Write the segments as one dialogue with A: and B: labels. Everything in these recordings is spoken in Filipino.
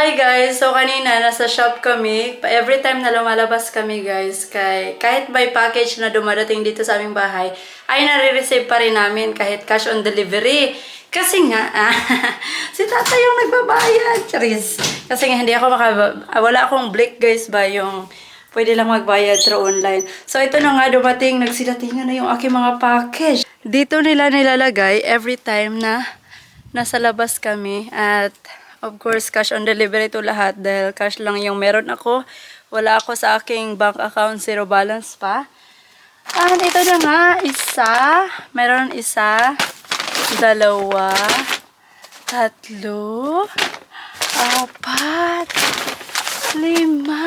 A: Hi guys! So kanina nasa shop kami. Every time na lumalabas kami guys, kahit by package na dumadating dito sa aming bahay, ay nare-receive pa rin namin kahit cash on delivery. Kasi nga, si tata yung nagbabayad. Charis. Kasi nga hindi ako wala akong Blick guys ba yung pwede lang magbayad through online. So ito na nga dumating, nagsidatingan na yung aking mga package. Dito nila nilalagay every time na nasa labas kami at of course, cash on delivery to lahat dahil cash lang yung meron ako. Wala ako sa aking bank account, zero balance pa. And ito na nga, isa. Meron isa, dalawa, tatlo, apat, lima,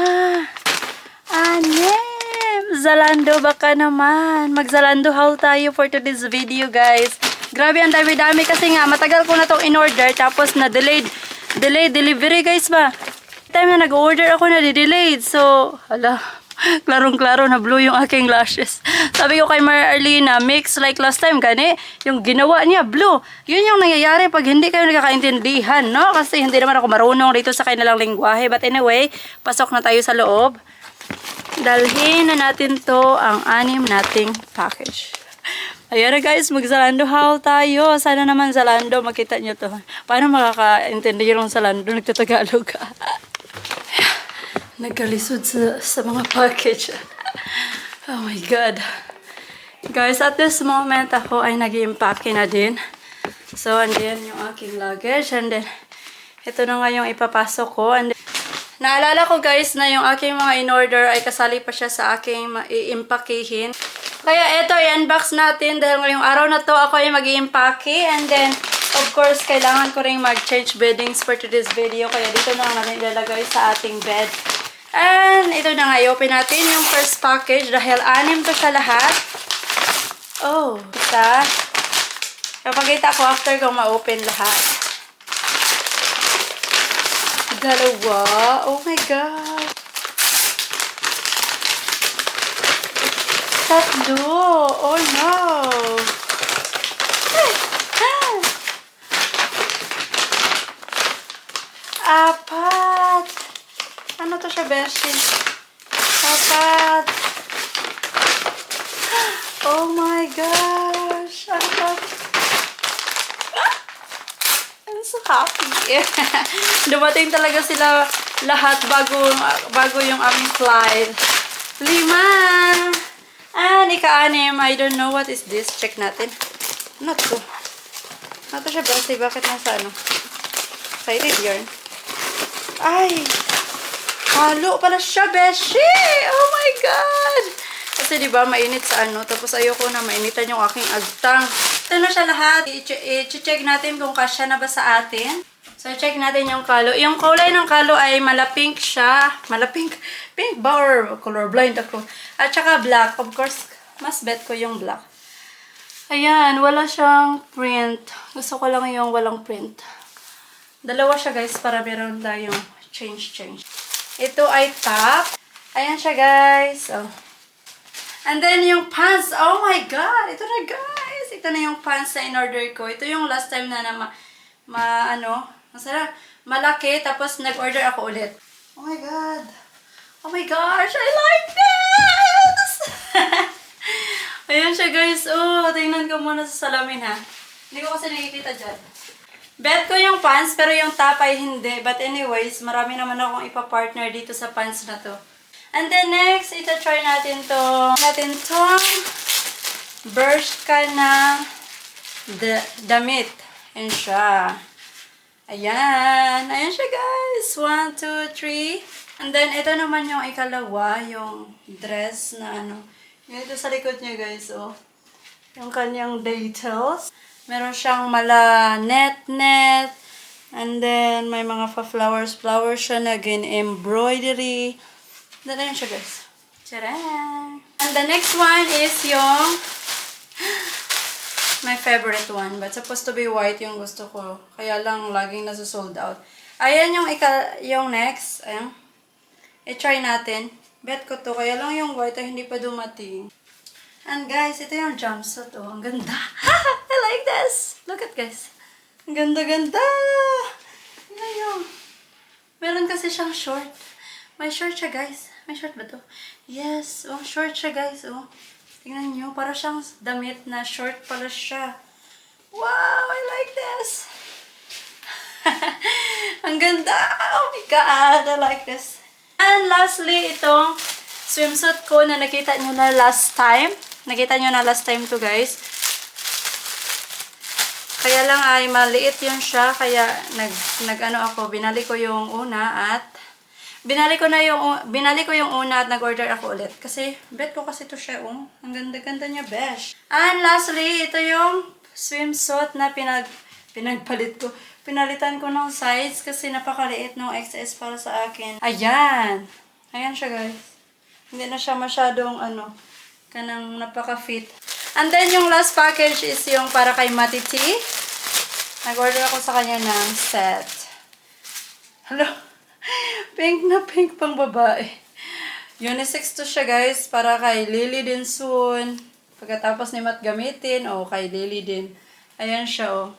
A: anim. Zalando baka naman. Mag-Zalando haul tayo for today's video, guys. Grabe, ang dami-dami kasi nga, matagal ko na itong in-order tapos na-delayed delivery guys ba. Time na nag-order ako na delayed. So, hala, klarong-klaro na blue yung aking lashes. Sabi ko kay Marlena, mix like last time gani, yung ginawa niya blue. Yun yung nangyayari pag hindi kayo nagkakaintindihan, no? Kasi hindi naman ako marunong dito sa kanilang lengguwahe. But anyway, pasok na tayo sa loob. Dalhin na natin to ang 6 nating package. Ayan na guys, mag-Zalando haul tayo. Sana naman Zalando, makita nyo to. Paano makakaintindi yung Zalando? Nagtatagalog ka. Nagkalisod sa mga package. Oh my God. Guys, at this moment, ako ay nag-i-impake na din. So, andyan yung aking luggage. And then, ito na nga yung ipapasok ko. And then, naalala ko guys na yung aking mga in-order ay kasali pa siya sa aking i-impakehin. Kaya ito, i-unbox natin dahil ngayong araw na to ako ay mag-i-impake. And then, of course, kailangan ko rin mag-change beddings for today's video. Kaya dito na natin ilalagay sa ating bed. And ito na nga, i-open natin yung first package dahil 6 to sa lahat. Oh, isa. Kapagkita ko after kong ma-open lahat. Dalawa. Oh my God. Tatlo. Oh no. Apat. Ano to siya, Beshi? Apat. Oh my gosh. Apat. I'm so happy. Dumating talaga sila lahat bago yung aming flight. 5. And ika-6, I don't know what is this. Check natin. Not to. Not to siya, Beshi. Bakit nasa ano? Excited yarn. Ay! Halo pala siya, Beshi! Oh my God! Kasi diba, mainit sa ano. Tapos ayoko na mainitan yung aking agtang. Ito na siya lahat. I-check natin kung kasya na ba sa atin. So, check natin yung kalo. Yung kulay ng kalo ay malapink siya. Malapink? Pink ba or colorblind ako? At saka black. Of course, mas bet ko yung black. Ayan, wala siyang print. Gusto ko lang yung walang print. Dalawa siya guys para meron tayong change. Ito ay top. Ayan siya guys. Oh. And then yung pants. Oh my God! Ito na guys. Ito na yung pants na in-order ko. Ito yung last time na masarap. Malaki. Tapos nag-order ako ulit. Oh my God. Oh my gosh. I like this! Ayan siya guys. Oh, tingnan ko muna sa salamin ha. Hindi ko kasi nakikita dyan. Bet ko yung pants, pero yung top ay hindi. But anyways, marami naman akong ipa-partner dito sa pants na to. And then next, ita-try natin tong Bershka na damit. Ayan siya. Ayan. Ayan siya guys. 1, 2, 3. And then, ito naman yung ikalawa, yung dress na ano. Yung ito sa likod niya guys, oh. Yung kanyang details. Meron siyang mala net. And then, may mga flowers siya na embroidery. Then, ayan siya guys. Tcharam! And the next one is yung my favorite one. But supposed to be white yung gusto ko. Kaya lang, laging nasa-sold out. Ayan yung next. Ayan. I-try natin. Bet ko to. Kaya lang yung white ay hindi pa dumating. And guys, ito yung jumpsuit. Oh, ang ganda. I like this. Look at guys. Ang ganda-ganda. Yan yung Meron kasi siyang short. May short siya, guys. May short ba to? Yes. Oh, short siya, guys. Oh. Tingnan nyo. Para siyang damit na short pala siya. Wow! I like this! Ang ganda! Oh my God! I like this. And lastly, itong swimsuit ko na nakita nyo na last time. Nakita nyo na last time to, guys. Kaya lang ay maliit yun siya. Kaya nag-ano ako, binali ko yung una at binali ko yung una at nag-order ako ulit. Kasi, bet ko kasi to siya, oh. Ang ganda-ganda niya, besh. And lastly, ito yung swimsuit na pinagpalit ko. Pinalitan ko ng size kasi napakaliit ng XS para sa akin. Ayan. Ayan siya, guys. Hindi na siya masyadong, kanang napaka-fit. And then, yung last package is yung para kay Mati T. Nag-order ako sa kanya ng set. Hello? Pink na pink pang babae. Unisex to siya, guys. Para kay Lily din soon. Pagkatapos ni Matt gamitin, o kay Lily din. Ayan siya, oh.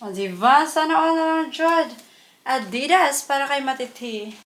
A: O, diba? Sana all na lang, Jod. Adidas para kay Mati T.